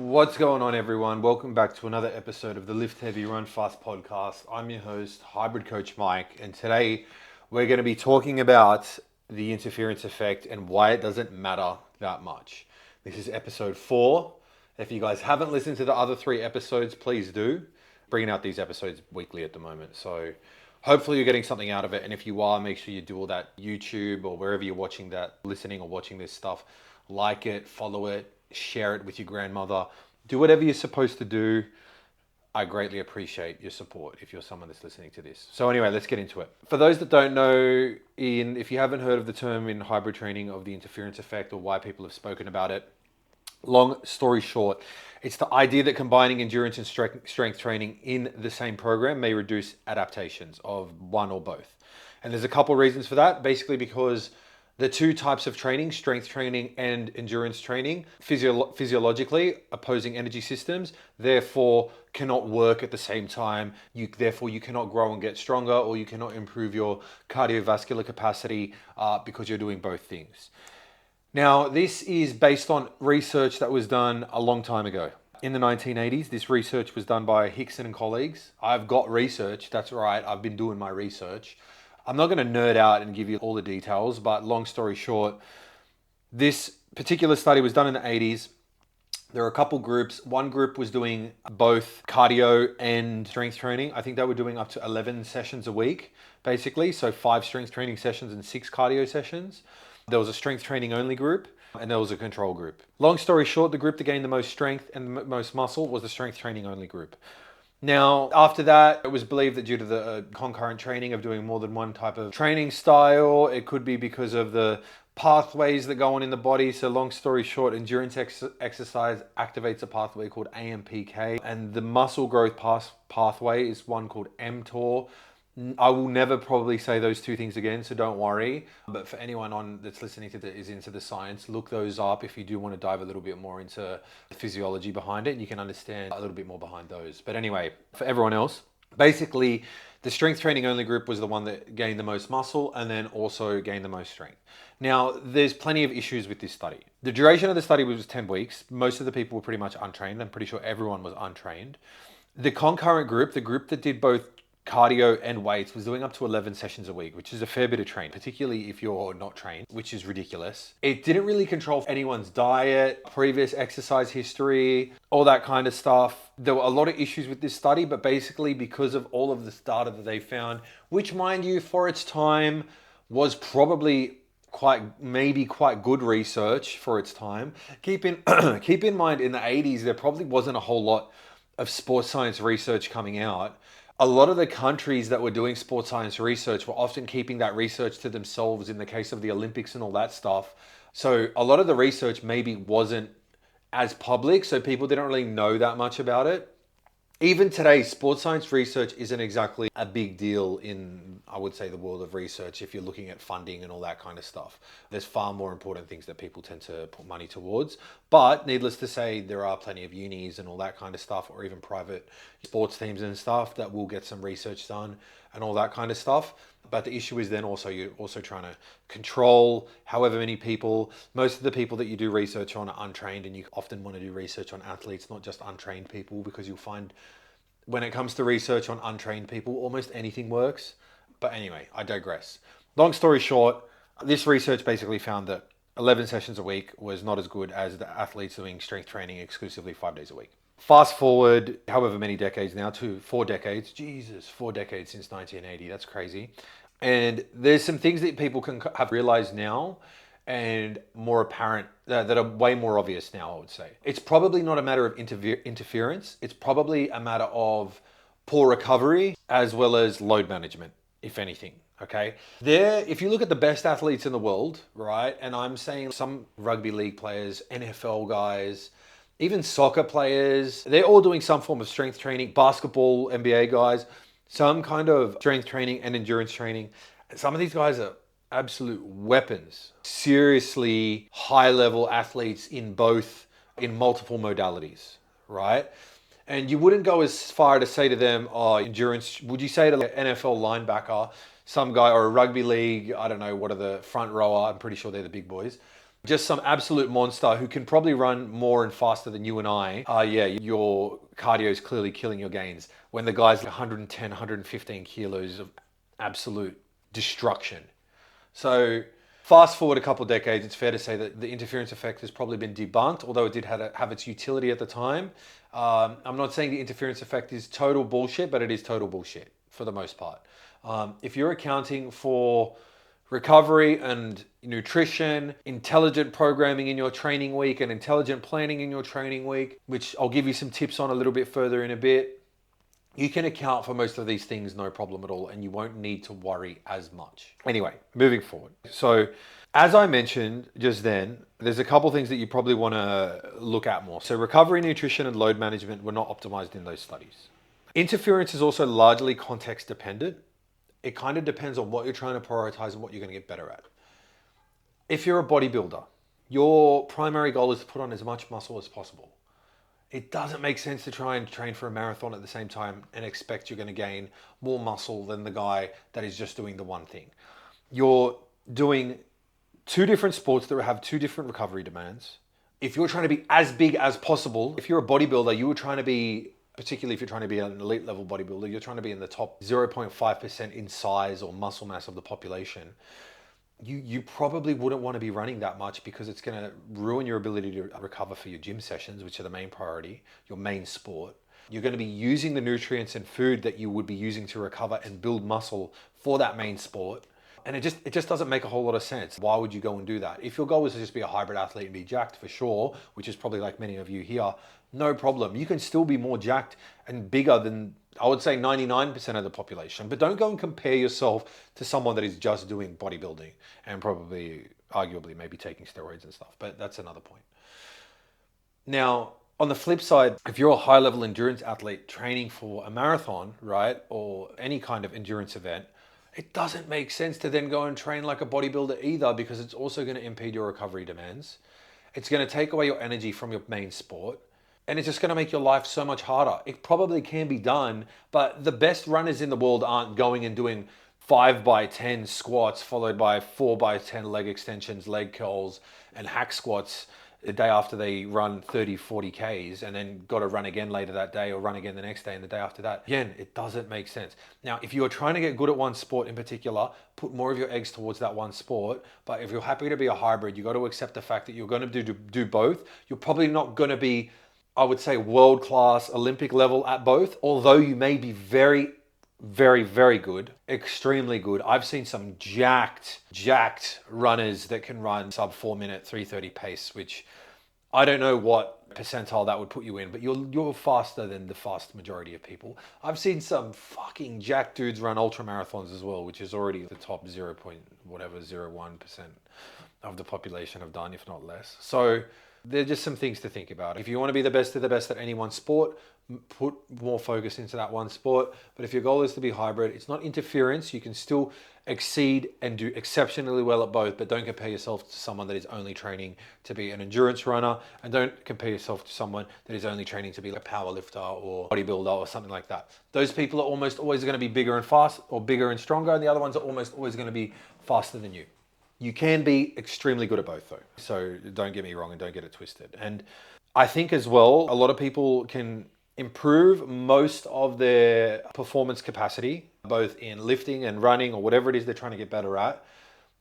What's going on, everyone? Welcome back to another episode of the Lift Heavy Run Fast podcast. I'm your host, Hybrid Coach Mike, and today we're going to be talking about the interference effect and why it doesn't matter that much. This is episode 4. If you guys haven't listened to the other 3 episodes, please do. Bringing out these episodes weekly at the moment, so hopefully you're getting something out of it. And if you are, make sure you do all that YouTube or wherever you're watching that, listening or watching this stuff. Like it, follow it, share it with your grandmother. Do whatever you're supposed to do. I greatly appreciate your support if you're someone that's listening to this. So anyway, let's get into it. For those that don't know, if you haven't heard of the term in hybrid training of the interference effect or why people have spoken about it, long story short, it's the idea that combining endurance and strength training in the same program may reduce adaptations of one or both. And there's a couple of reasons for that. Basically because the 2 types of training, strength training and endurance training, physiologically opposing energy systems, therefore cannot work at the same time. Therefore, you cannot grow and get stronger, or you cannot improve your cardiovascular capacity because you're doing both things. Now, this is based on research that was done a long time ago. In the 1980s, this research was done by Hickson and colleagues. I've got research, that's right, I've been doing my research. I'm not going to nerd out and give you all the details, but long story short, this particular study was done in the 80s. There were a couple groups. One group was doing both cardio and strength training. I think they were doing up to 11 sessions a week, basically. So 5 strength training sessions and 6 cardio sessions. There was a strength training only group and there was a control group. Long story short, the group that gained the most strength and the most muscle was the strength training only group. Now, after that, it was believed that due to the concurrent training of doing more than one type of training style, it could be because of the pathways that go on in the body. So long story short, endurance exercise activates a pathway called AMPK, and the muscle growth pathway is one called mTOR. I will never probably say those 2 things again, so don't worry. But for anyone that's listening to that is into the science, look those up if you do want to dive a little bit more into the physiology behind it. You can understand a little bit more behind those. But anyway, for everyone else, basically the strength training only group was the one that gained the most muscle and then also gained the most strength. Now, there's plenty of issues with this study. The duration of the study was 10 weeks. Most of the people were pretty much untrained. I'm pretty sure everyone was untrained. The concurrent group, the group that did both cardio and weights, was doing up to 11 sessions a week, which is a fair bit of training, particularly if you're not trained, which is ridiculous. It didn't really control anyone's diet, previous exercise history, all that kind of stuff. There were a lot of issues with this study, but basically because of all of this data that they found, which mind you, for its time was probably quite good research for its time. Keep in mind, in the 80s, there probably wasn't a whole lot of sports science research coming out. A lot of the countries that were doing sports science research were often keeping that research to themselves in the case of the Olympics and all that stuff. So a lot of the research maybe wasn't as public, so people didn't really know that much about it. Even today, sports science research isn't exactly a big deal in, I would say, the world of research if you're looking at funding and all that kind of stuff. There's far more important things that people tend to put money towards. But needless to say, there are plenty of unis and all that kind of stuff, or even private sports teams and stuff that will get some research done and all that kind of stuff. But the issue is then also you're also trying to control however many people. Most of the people that you do research on are untrained, and you often want to do research on athletes, not just untrained people, because you'll find when it comes to research on untrained people, almost anything works. But anyway, I digress. Long story short, this research basically found that 11 sessions a week was not as good as the athletes doing strength training exclusively 5 days a week. Fast forward however many decades now to 4 decades. Jesus, 4 decades since 1980. That's crazy. And there's some things that people can have realized now and more apparent that are way more obvious now, I would say. It's probably not a matter of interference. It's probably a matter of poor recovery as well as load management, if anything. Okay. If you look at the best athletes in the world, right? And I'm saying some rugby league players, NFL guys, even soccer players, they're all doing some form of strength training. Basketball, NBA guys, some kind of strength training and endurance training. Some of these guys are absolute weapons. Seriously high level athletes in multiple modalities, right? And you wouldn't go as far to say to them, oh, endurance. Would you say to an NFL linebacker, some guy, or a rugby league, I don't know, what are the front rower? I'm pretty sure they're the big boys. just some absolute monster who can probably run more and faster than you and I, yeah, your cardio is clearly killing your gains. When the guy's 110, 115 kilos of absolute destruction. So fast forward a couple of decades, it's fair to say that the interference effect has probably been debunked, although it did have its utility at the time. I'm not saying the interference effect is total bullshit, but it is total bullshit for the most part. If you're accounting for recovery and nutrition, intelligent programming in your training week, and intelligent planning in your training week, which I'll give you some tips on a little bit further in a bit, you can account for most of these things no problem at all, and you won't need to worry as much. Anyway, moving forward. So as I mentioned just then, there's a couple things that you probably want to look at more. So recovery, nutrition, and load management were not optimized in those studies. Interference is also largely context dependent. It kind of depends on what you're trying to prioritize and what you're going to get better at. If you're a bodybuilder, your primary goal is to put on as much muscle as possible. It doesn't make sense to try and train for a marathon at the same time and expect you're going to gain more muscle than the guy that is just doing the one thing. You're doing two different sports that have two different recovery demands. If you're trying to be as big as possible, if you're a bodybuilder, you were trying to be, particularly if you're trying to be an elite level bodybuilder, you're trying to be in the top 0.5% in size or muscle mass of the population. You probably wouldn't want to be running that much because it's going to ruin your ability to recover for your gym sessions, which are the main priority, your main sport. You're going to be using the nutrients and food that you would be using to recover and build muscle for that main sport. And it just doesn't make a whole lot of sense. Why would you go and do that? If your goal is to just be a hybrid athlete and be jacked for sure, which is probably like many of you here, no problem. You can still be more jacked and bigger than, I would say, 99% of the population. But don't go and compare yourself to someone that is just doing bodybuilding and probably, arguably, maybe taking steroids and stuff. But that's another point. Now, on the flip side, if you're a high-level endurance athlete training for a marathon, right, or any kind of endurance event, it doesn't make sense to then go and train like a bodybuilder either, because it's also going to impede your recovery demands. It's going to take away your energy from your main sport. And it's just going to make your life so much harder. It probably can be done, but the best runners in the world aren't going and doing 5x10 squats followed by 4x10 leg extensions, leg curls, and hack squats the day after they run 30, 40 Ks and then got to run again later that day or run again the next day and the day after that. Again, it doesn't make sense. Now, if you're trying to get good at one sport in particular, put more of your eggs towards that one sport. But if you're happy to be a hybrid, you got to accept the fact that you're going to do both. You're probably not going to be, I would say, world-class Olympic level at both, although you may be very, very, very good, extremely good. I've seen some jacked runners that can run sub 4-minute 3:30 pace, which I don't know what percentile that would put you in, but you're faster than the vast majority of people. I've seen some fucking jacked dudes run ultra marathons as well, which is already the top 0.01% of the population have done, if not less. So they're just some things to think about. If you want to be the best of the best at any one sport, put more focus into that one sport. But if your goal is to be hybrid, it's not interference. You can still exceed and do exceptionally well at both, but don't compare yourself to someone that is only training to be an endurance runner, and don't compare yourself to someone that is only training to be a power lifter or bodybuilder or something like that. Those people are almost always going to be bigger and fast, or bigger and stronger, and the other ones are almost always going to be faster than you. You can be extremely good at both though. So don't get me wrong and don't get it twisted. And I think as well, a lot of people can improve most of their performance capacity, both in lifting and running or whatever it is they're trying to get better at,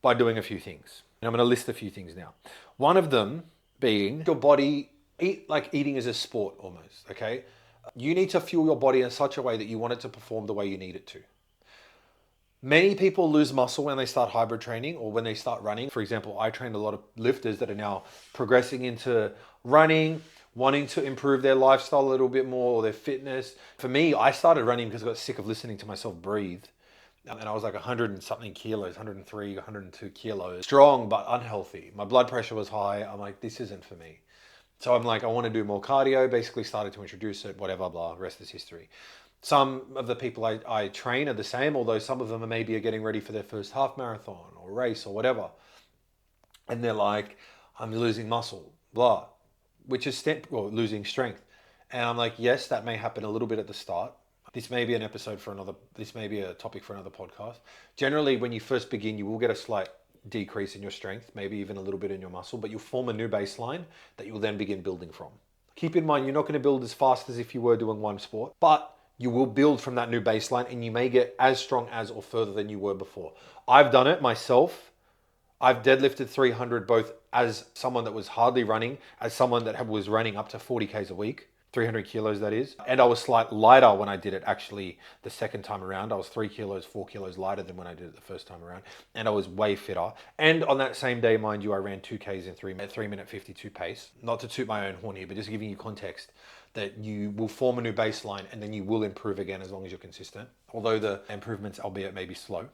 by doing a few things. And I'm going to list a few things now. One of them being your body, eating as a sport almost, okay? You need to fuel your body in such a way that you want it to perform the way you need it to. Many people lose muscle when they start hybrid training or when they start running. For example, I trained a lot of lifters that are now progressing into running, wanting to improve their lifestyle a little bit more or their fitness. For me, I started running because I got sick of listening to myself breathe. And I was like 100 and something kilos, 103, 102 kilos. Strong, but unhealthy. My blood pressure was high. I'm like, this isn't for me. So I'm like, I want to do more cardio. Basically started to introduce it, whatever, blah, rest is history. Some of the people I train are the same, although some of them are maybe getting ready for their first half marathon or race or whatever. And they're like, I'm losing muscle, blah, which is losing strength. And I'm like, yes, that may happen a little bit at the start. This may be this may be a topic for another podcast. Generally, when you first begin, you will get a slight decrease in your strength, maybe even a little bit in your muscle, but you'll form a new baseline that you'll then begin building from. Keep in mind, you're not going to build as fast as if you were doing one sport, but you will build from that new baseline and you may get as strong as or further than you were before. I've done it myself. I've deadlifted 300 both as someone that was hardly running, as someone that was running up to 40 Ks a week, 300 kilos that is. And I was slightly lighter when I did it actually the second time around. I was 3 kilos, 4 kilos lighter than when I did it the first time around. And I was way fitter. And on that same day, mind you, I ran 2 Ks in 3 minute 52 pace. Not to toot my own horn here, but just giving you context that you will form a new baseline and then you will improve again as long as you're consistent. Although the improvements, albeit maybe slow.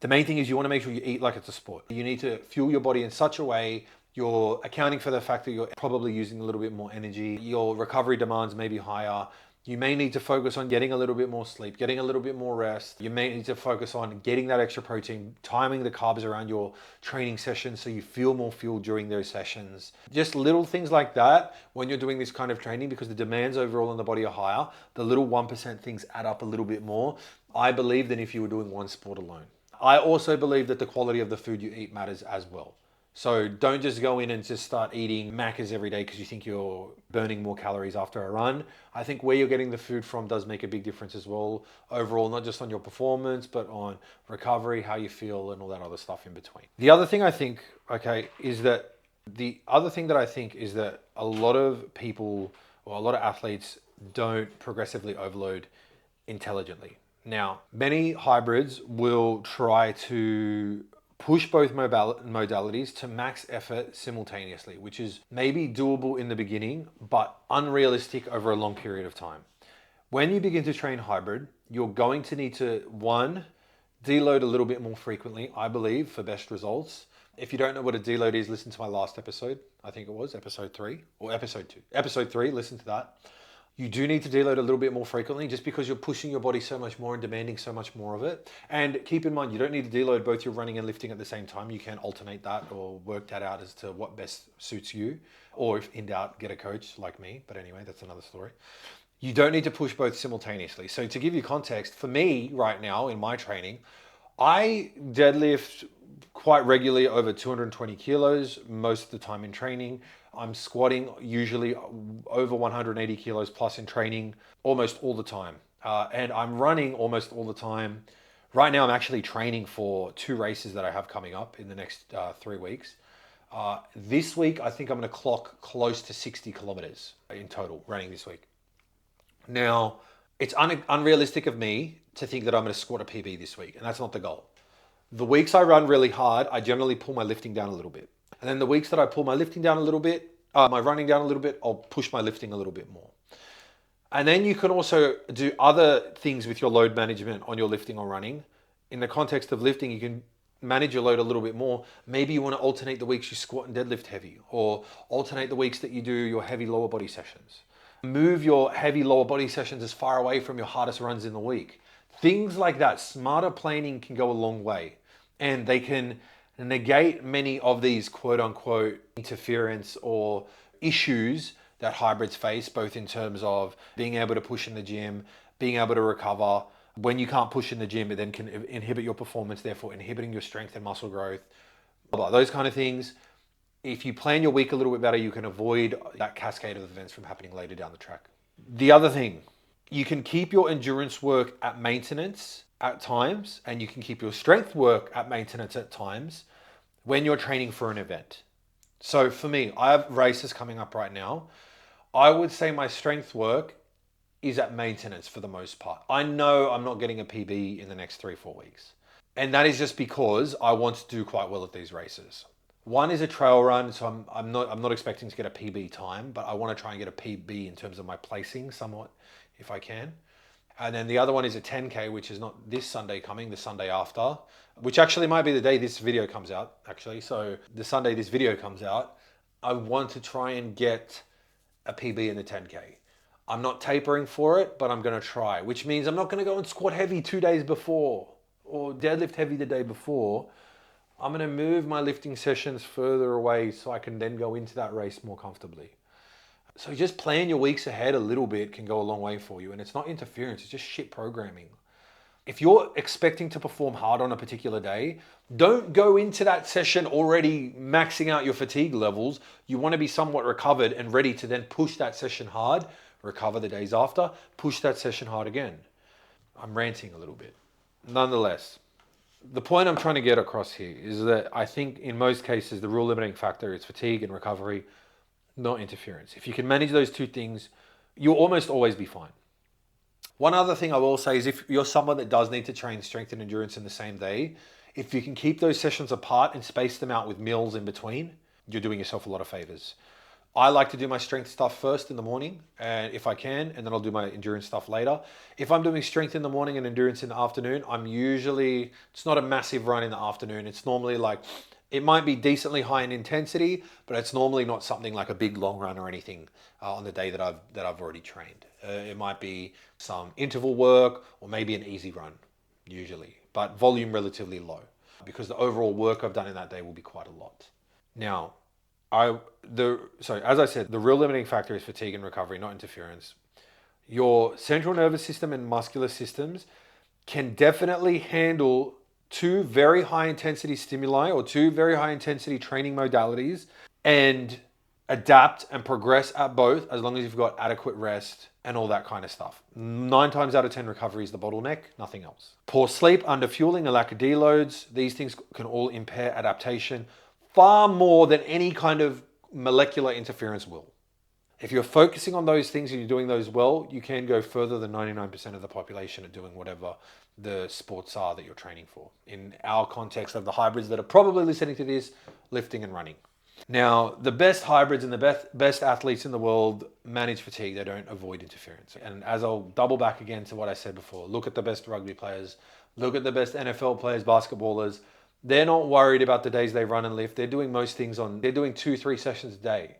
The main thing is you want to make sure you eat like it's a sport. You need to fuel your body in such a way you're accounting for the fact that you're probably using a little bit more energy. Your recovery demands may be higher. You may need to focus on getting a little bit more sleep, getting a little bit more rest. You may need to focus on getting that extra protein, timing the carbs around your training sessions so you feel more fueled during those sessions. Just little things like that when you're doing this kind of training, because the demands overall in the body are higher. The little 1% things add up a little bit more, I believe, than if you were doing one sport alone. I also believe that the quality of the food you eat matters as well. So don't just go in and just start eating Maccas every day because you think you're burning more calories after a run. I think where you're getting the food from does make a big difference as well. Overall, not just on your performance, but on recovery, how you feel, and all that other stuff in between. The other thing I think, is that a lot of people or a lot of athletes don't progressively overload intelligently. Now, many hybrids will try to push both modalities to max effort simultaneously, which is maybe doable in the beginning, but unrealistic over a long period of time. When you begin to train hybrid, you're going to need to, one, deload a little bit more frequently, I believe, for best results. If you don't know what a deload is, listen to my last episode. I think it was episode 3 or episode 2. Episode 3, listen to that. You do need to deload a little bit more frequently just because you're pushing your body so much more and demanding so much more of it. And keep in mind, you don't need to deload both your running and lifting at the same time. You can alternate that or work that out as to what best suits you. Or if in doubt, get a coach like me. But anyway, that's another story. You don't need to push both simultaneously. So to give you context, for me right now in my training, I deadlift quite regularly over 220 kilos most of the time in training. I'm squatting usually over 180 kilos plus in training almost all the time. And I'm running almost all the time. Right now, I'm actually training for 2 races that I have coming up in the next 3 weeks. This week, I think I'm going to clock close to 60 kilometers in total running this week. Now, it's unrealistic of me to think that I'm going to squat a PB this week, and that's not the goal. The weeks I run really hard, I generally pull my lifting down a little bit. And then the weeks that I pull my lifting down a little bit, my running down a little bit, I'll push my lifting a little bit more. And then you can also do other things with your load management on your lifting or running. In the context of lifting, you can manage your load a little bit more. Maybe you want to alternate the weeks you squat and deadlift heavy, or alternate the weeks that you do your heavy lower body sessions. Move your heavy lower body sessions as far away from your hardest runs in the week. Things like that. Smarter planning can go a long way, and they can negate many of these quote unquote interference or issues that hybrids face, both in terms of being able to push in the gym, being able to recover. When you can't push in the gym, it then can inhibit your performance, therefore inhibiting your strength and muscle growth, those kind of things. If you plan your week a little bit better, you can avoid that cascade of events from happening later down the track. The other thing, you can keep your endurance work at maintenance at times, and you can keep your strength work at maintenance at times when you're training for an event. So for me, I have races coming up right now. I would say my strength work is at maintenance for the most part. I know I'm not getting a PB in the next 3-4 weeks. And that is just because I want to do quite well at these races. One is a trail run, so I'm not expecting to get a PB time, but I want to try and get a PB in terms of my placing somewhat, if I can. And then the other one is a 10K, which is not this Sunday coming, the Sunday after, which actually might be the day this video comes out, actually. So the Sunday this video comes out, I want to try and get a PB in the 10K. I'm not tapering for it, but I'm going to try, which means I'm not going to go and squat heavy 2 days before or deadlift heavy the day before. I'm going to move my lifting sessions further away so I can then go into that race more comfortably. So just plan your weeks ahead a little bit can go a long way for you. And it's not interference, it's just shit programming. If you're expecting to perform hard on a particular day, don't go into that session already maxing out your fatigue levels. You want to be somewhat recovered and ready to then push that session hard, recover the days after, push that session hard again. I'm ranting a little bit. Nonetheless, the point I'm trying to get across here is that I think in most cases, the real limiting factor is fatigue and recovery, not interference. If you can manage those two things, you'll almost always be fine. One other thing I will say is if you're someone that does need to train strength and endurance in the same day, if you can keep those sessions apart and space them out with meals in between, you're doing yourself a lot of favors. I like to do my strength stuff first in the morning, and if I can, and then I'll do my endurance stuff later. If I'm doing strength in the morning and endurance in the afternoon, it's not a massive run in the afternoon. It's normally like, it might be decently high in intensity, but it's normally not something like a big long run or anything on the day that I've already trained. It might be some interval work or maybe an easy run, usually, but volume relatively low because the overall work I've done in that day will be quite a lot. Now, as I said, the real limiting factor is fatigue and recovery, not interference. Your central nervous system and muscular systems can definitely handle two very high intensity stimuli or two very high intensity training modalities and adapt and progress at both as long as you've got adequate rest and all that kind of stuff. 9 times out of 10 recovery is the bottleneck, nothing else. Poor sleep, underfueling, a lack of deloads, these things can all impair adaptation far more than any kind of molecular interference will. If you're focusing on those things and you're doing those well, you can go further than 99% of the population at doing whatever the sports are that you're training for. In our context of the hybrids that are probably listening to this, lifting and running. Now, the best hybrids and the best athletes in the world manage fatigue. They don't avoid interference. And as I'll double back again to what I said before, look at the best rugby players, look at the best NFL players, basketballers. They're not worried about the days they run and lift. They're doing most things they're doing 2-3 sessions a day.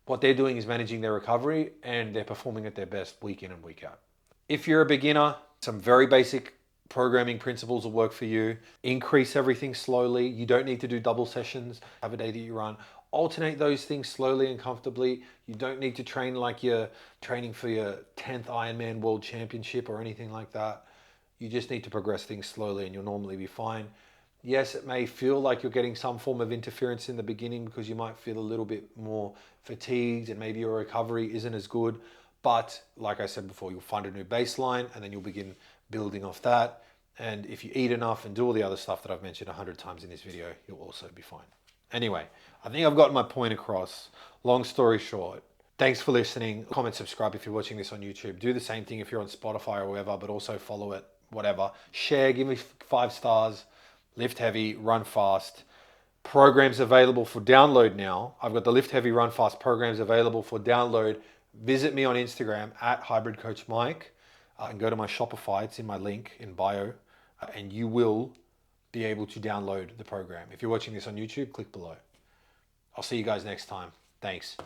What they're doing is managing their recovery and they're performing at their best week in and week out. If you're a beginner, some very basic programming principles will work for you. Increase everything slowly. You don't need to do double sessions. Have a day that you run. Alternate those things slowly and comfortably. You don't need to train like you're training for your 10th Ironman World Championship or anything like that. You just need to progress things slowly and you'll normally be fine. Yes, it may feel like you're getting some form of interference in the beginning because you might feel a little bit more fatigued and maybe your recovery isn't as good. But like I said before, you'll find a new baseline and then you'll begin building off that. And if you eat enough and do all the other stuff that I've mentioned 100 times in this video, you'll also be fine. Anyway, I think I've gotten my point across. Long story short, thanks for listening. Comment, subscribe if you're watching this on YouTube. Do the same thing if you're on Spotify or wherever, but also follow it, whatever. Share, give me 5 stars. Lift Heavy, Run Fast. Programs available for download now. I've got the Lift Heavy, Run Fast programs available for download. Visit me on Instagram at HybridCoachMike and go to my Shopify. It's in my link in bio and you will be able to download the program. If you're watching this on YouTube, click below. I'll see you guys next time. Thanks.